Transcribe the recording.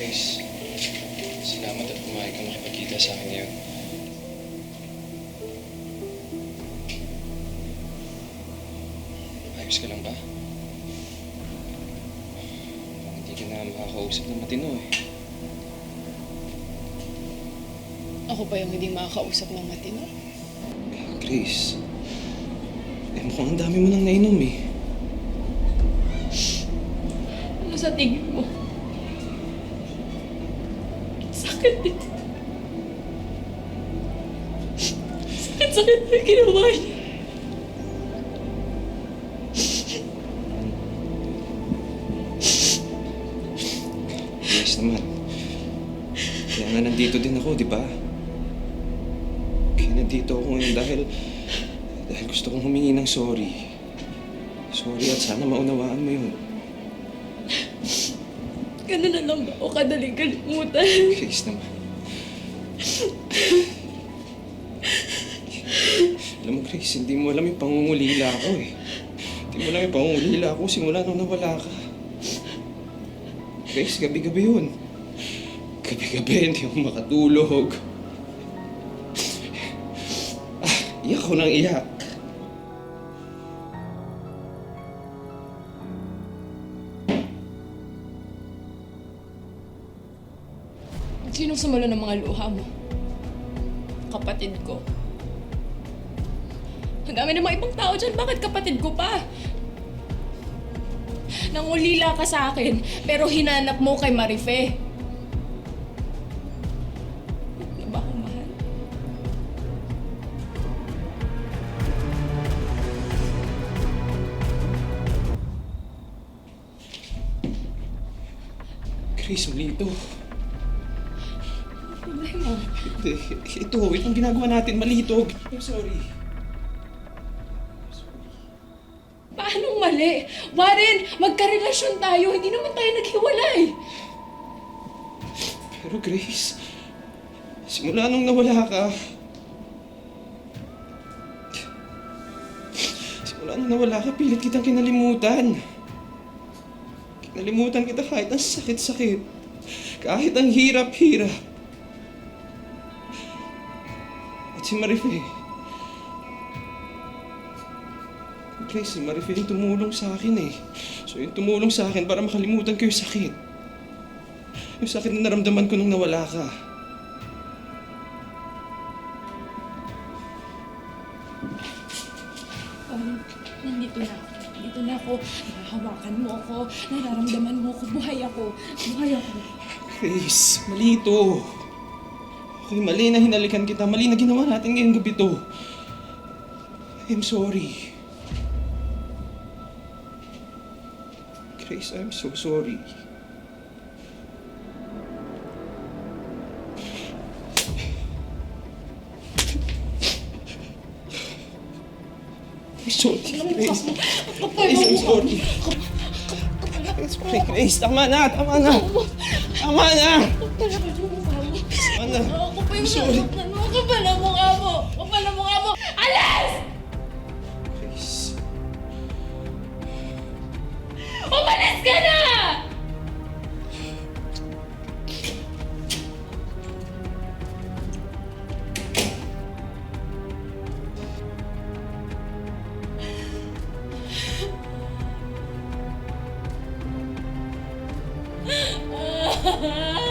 Grace, salamat at pumayag ka makipagkita sa akin ngayon. Ayos ka lang ba? Parang hindi ka na makakausap ng matino eh. Ako pa yung hindi makakausap ng matino? Grace, mukhang ang dami mo nang nainom eh. Ano sa tingin mo? Sakit eh. Sakit na ginawa niya. Grace naman, kaya nga nandito din ako, di ba? Kaya nandito ako ngayon dahil gusto kong humingi ng sorry. Sorry at sana maunawaan mo yun. Ganun na lang ba o kadaling kalimutan? Grace naman. Alam mo, Grace, hindi mo alam yung pangungulila ako eh. Hindi mo alam yung pangungulila ako simula nung nawala ka. Grace, gabi-gabi yun. Gabi-gabi, hindi ako makatulog. Iyak ako nang iyak. Sinong sumalo ng mga luha mo? Kapatid ko. Ang dami ng mga ibang tao dyan, bakit kapatid ko pa? Nangulila ka sa akin, pero hinanap mo kay Marife. Ano ba ako, mahal? Grace, mali ito. Problema. Ito, itong ginagawa natin, mali ito. I'm sorry. Paanong mali? Warren, magkarelasyon tayo. Hindi naman tayo naghiwalay. Pero Grace, simula nung nawala ka, pilit kitang kinalimutan. Kinalimutan kita kahit ang sakit-sakit. Kahit ang hirap-hirap. At si Marife. Grace, si Marife yung tumulong sa akin eh. So yung tumulong sa akin para makalimutan ko yung sakit. Yung sakit na naramdaman ko nung nawala ka. Nandito na ako. Nandito na ako. Nahahawakan mo ako. Nararamdaman mo ako. Buhay ako. Buhay ako. Grace, mali ito. Okay, mali na hinalikan kita. Mali na ginawa natin ngayong gabi to. I'm sorry. Grace, I'm so sorry. I'm sorry, Grace. Grace, I'm sorry. I'm sorry, Grace. Tama na, tama na. Tama na. Tama na. Ako pa yung Sorry. nasaktan mo. Kapal ang mukha mo. Kapal ang mukha mo. Alas! Grace. Umalis ka na! Ah!